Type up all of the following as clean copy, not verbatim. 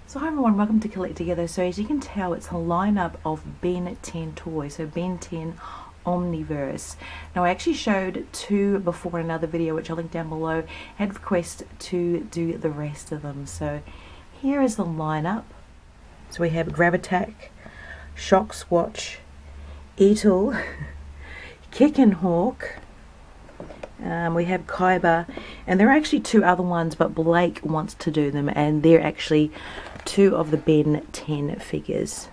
So hi everyone, welcome to Collect Together. So as you can tell, it's a lineup of Ben 10 toys, so Ben 10 Omniverse. Now I actually showed two before in another video, which I'll link down below. I had request to do the rest of them. So here is the lineup. So we have Gravitak, Shockswatch, Eatle, Kickin, we have Khyber, and there are actually two other ones, but Blake wants to do them, and they're actually two of the Ben 10 figures.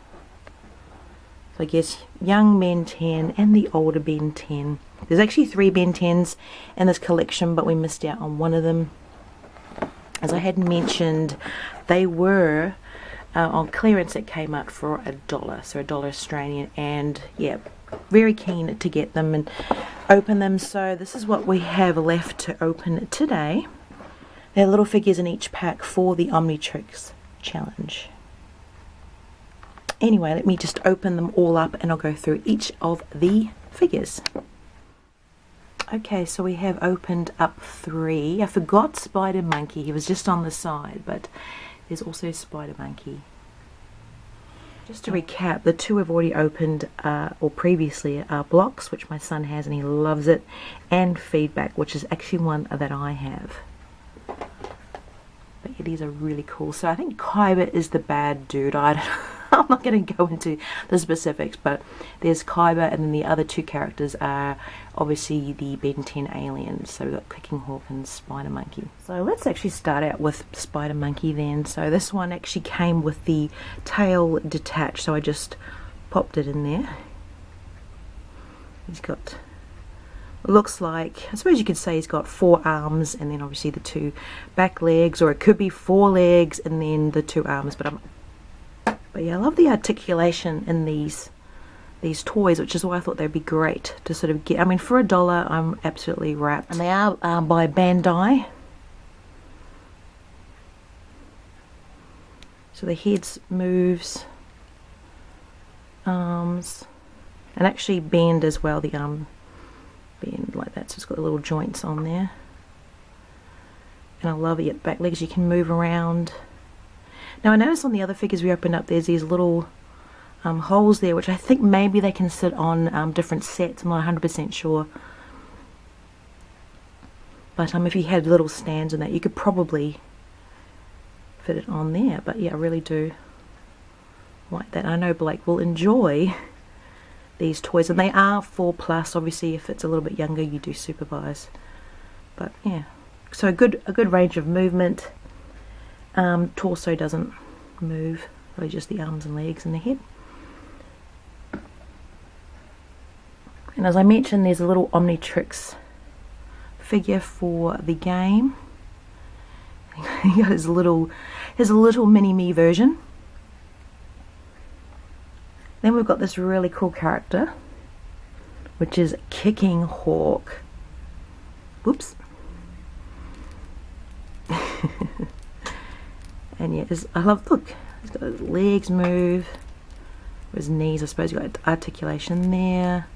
So I guess young Ben 10 and the older Ben 10. There's actually three Ben 10s in this collection, but we missed out on one of them. As I had mentioned, they were on clearance. It came out for $1, so $1 Australian, and yeah, very keen to get them and open them. So this is what we have left to open today. There are little figures in each pack for the Omnitrix challenge. Anyway, let me just open them all up and I'll go through each of the figures. Okay, so we have opened up three. I forgot Spider Monkey. He was just on the side, but there's also Spider Monkey. Just to recap, the two I've already opened, or previously, are Blocks, which my son has and he loves it, and Feedback, which is actually one that I have. But yeah, these are really cool. So I think Khyber is the bad dude. I'm not going to go into the specifics, but there's Khyber, and then the other two characters are obviously the Ben 10 aliens. So we've got Kickin and Spider Monkey. So let's actually start out with Spider Monkey then. So this one actually came with the tail detached, so I just popped it in there. He's got, looks like, I suppose you could say he's got 4 arms, and then obviously the 2 back legs, or it could be 4 legs and then the 2 arms, but yeah, I love the articulation in these toys, which is why I thought they'd be great to sort of get. I mean, for $1, I'm absolutely wrapped. And they are by Bandai. So the heads moves, arms, and actually bend as well. The arm bend like that, so it's got the little joints on there. And I love it. Back legs, you can move around. Now I noticed on the other figures we opened up, there's these little holes there, which I think maybe they can sit on different sets. I'm not 100% sure. But if you had little stands and that, you could probably fit it on there. But yeah, I really do like that. I know Blake will enjoy these toys, and they are 4+. Obviously, if it's a little bit younger, you do supervise. But yeah, so a good range of movement. Torso doesn't move, really just the arms and legs and the head. And as I mentioned, there's a little Omnitrix figure for the game. He got his little mini-me version. Then we've got this really cool character, which is Kickin. Whoops. And yeah, I love, look, he's got his legs move, his knees, I suppose. You've got articulation there.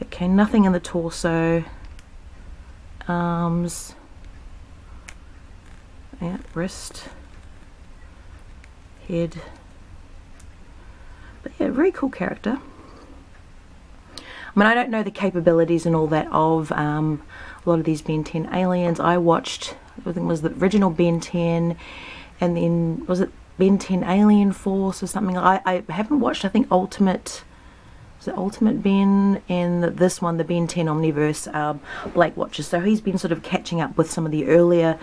Okay, nothing in the torso. Arms. Yeah, wrist. Head. But yeah, very cool character. I mean, I don't know the capabilities and all that of a lot of these Ben 10 aliens. I watched, I think it was the original Ben 10, and then was it Ben 10 Alien Force or something? I haven't watched, I think, Ultimate Ben, and this one, the Ben 10 Omniverse, Blake watches. So he's been sort of catching up with some of the earlier,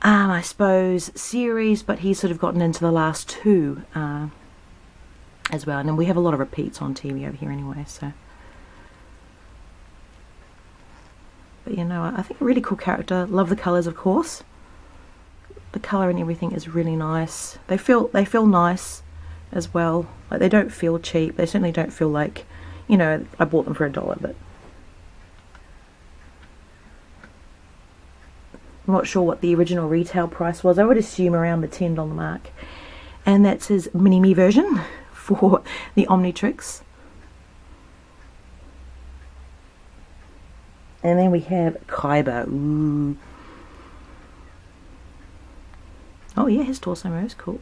I suppose, series, but he's sort of gotten into the last two as well. And then we have a lot of repeats on TV over here anyway, so. But you know, I think a really cool character. Love the colours, of course. The colour and everything is really nice. They feel nice as well. Like, they don't feel cheap. They certainly don't feel like, you know, I bought them for $1, but I'm not sure what the original retail price was. I would assume around the $10 mark. And that's his mini-me version for the Omnitrix. And then we have Khyber. Ooh. Oh yeah, his torso moves, cool.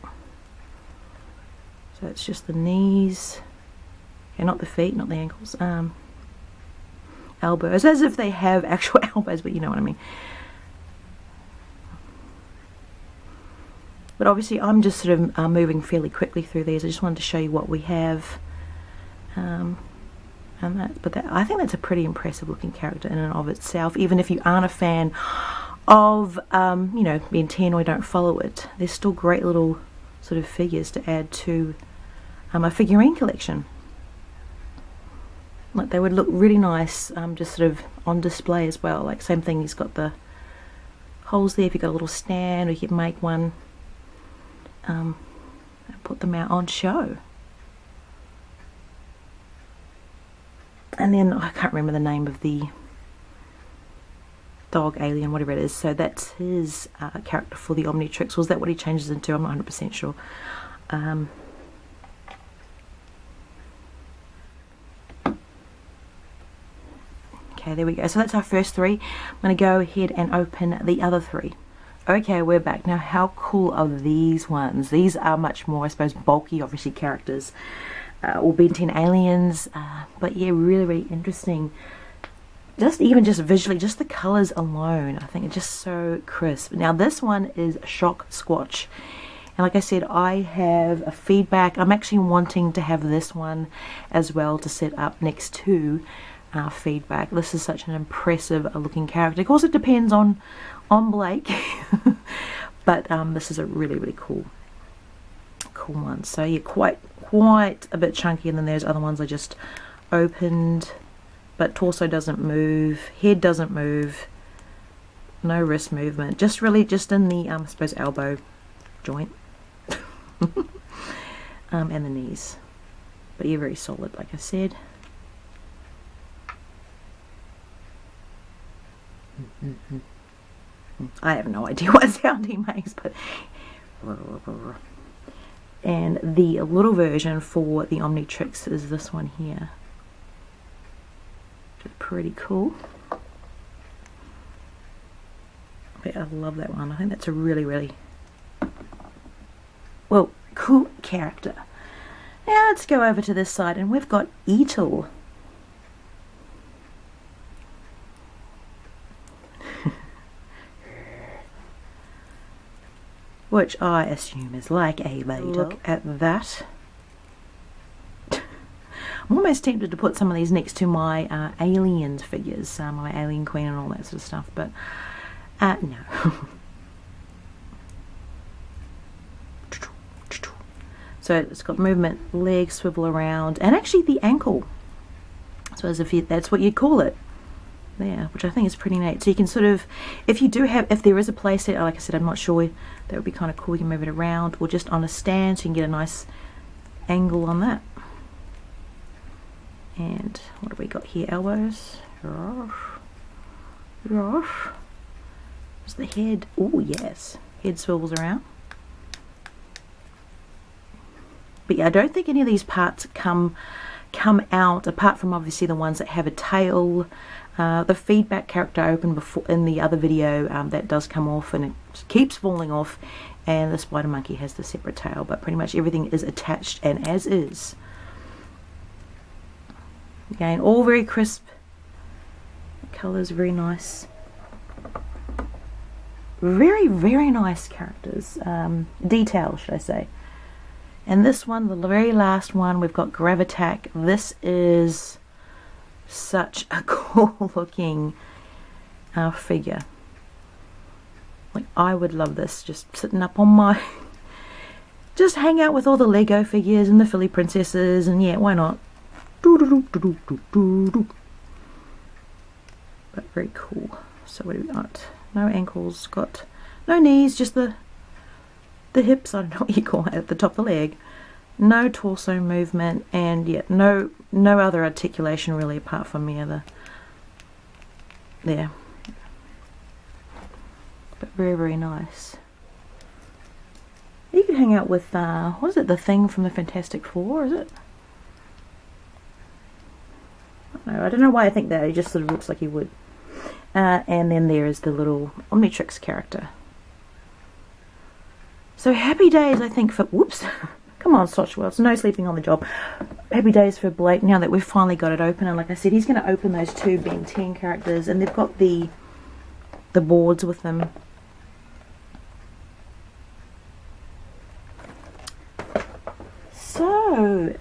So it's just the knees. Okay, not the feet, not the ankles. Elbows, as if they have actual elbows, but you know what I mean. But obviously I'm just sort of moving fairly quickly through these. I just wanted to show you what we have. I think that's a pretty impressive looking character in and of itself, even if you aren't a fan of you know, Ben 10 or don't follow it. There's still great little sort of figures to add to a figurine collection. Like, they would look really nice just sort of on display as well. Like, same thing, he's got the holes there if you've got a little stand, or you can make one and put them out on show. And then I can't remember the name of the dog alien, whatever it is. So that's his character for the Omnitrix. Was that what he changes into? I'm not 100% sure. Okay, there we go. So that's our first three. I'm going to go ahead and open the other three. Okay, we're back. Now, how cool are these ones? These are much more, I suppose, bulky, obviously, characters. Or Ben 10 aliens. But yeah, really, really interesting. Even just visually, just the colours alone, I think it's just so crisp. Now, this one is Shockswatch. And like I said, I have a feedback. I'm actually wanting to have this one as well to set up next to feedback. This is such an impressive looking character. Of course, it depends on Blake, but this is a really, really cool one. So yeah, quite a bit chunky, and then there's other ones I just opened, but torso doesn't move, head doesn't move, no wrist movement, just really just in the I suppose elbow joint and the knees. But yeah, very solid, like I said. I have no idea what sound he makes, but and the little version for the Omnitrix is this one here. Which is pretty cool. But I love that one. I think that's a really, really well cool character. Now let's go over to this side, and we've got Eatle. Which I assume is like a lady. Look at that. I'm almost tempted to put some of these next to my aliens figures, my alien queen and all that sort of stuff, but no. So it's got movement, legs swivel around, and actually the ankle. I suppose that's what you'd call it. There, which I think is pretty neat. So you can sort of, if there is a playset, like I said, I'm not sure, that would be kind of cool. You can move it around, or just on a stand, so you can get a nice angle on that. And what have we got here? Elbows. There's the head. Oh yes, head swivels around. But yeah, I don't think any of these parts come out, apart from obviously the ones that have a tail. The feedback character I opened before in the other video, that does come off, and it keeps falling off, and the spider monkey has the separate tail, but pretty much everything is attached and as is. Again, all very crisp. The colours very nice. Very, very nice characters. Detail, should I say. And this one, the very last one, we've got Gravitac. This is such a cool looking figure. Like, I would love this, just sitting up on my just hang out with all the Lego figures and the Philly princesses, and yeah, why not? But very cool. So what do we got? No ankles, got no knees, just the hips, I don't know what you call it, at the top of the leg. No torso movement, and yeah, no other articulation really, apart from there. But very, very nice. You could hang out with what is it, the Thing from the Fantastic Four, is it? I don't know why I think that. He just sort of looks like he would. And then there is the little Omnitrix character. So happy days, I think, for, whoops, come on, Shockswatch, no sleeping on the job. Happy days for Blake now that we've finally got it open. And like I said, he's going to open those 2 Ben 10 characters, and they've got the boards with them. So,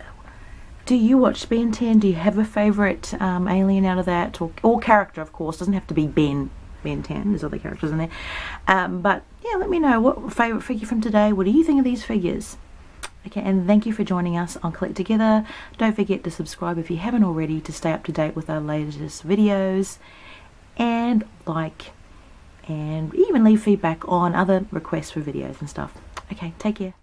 do you watch Ben 10? Do you have a favourite alien out of that? Or character, of course. Doesn't have to be Ben 10. There's other characters in there. But, yeah, let me know. What favourite figure from today? What do you think of these figures? Okay, and thank you for joining us on Collect Together. Don't forget to subscribe if you haven't already to stay up to date with our latest videos. And like, and even leave feedback on other requests for videos and stuff. Okay, take care.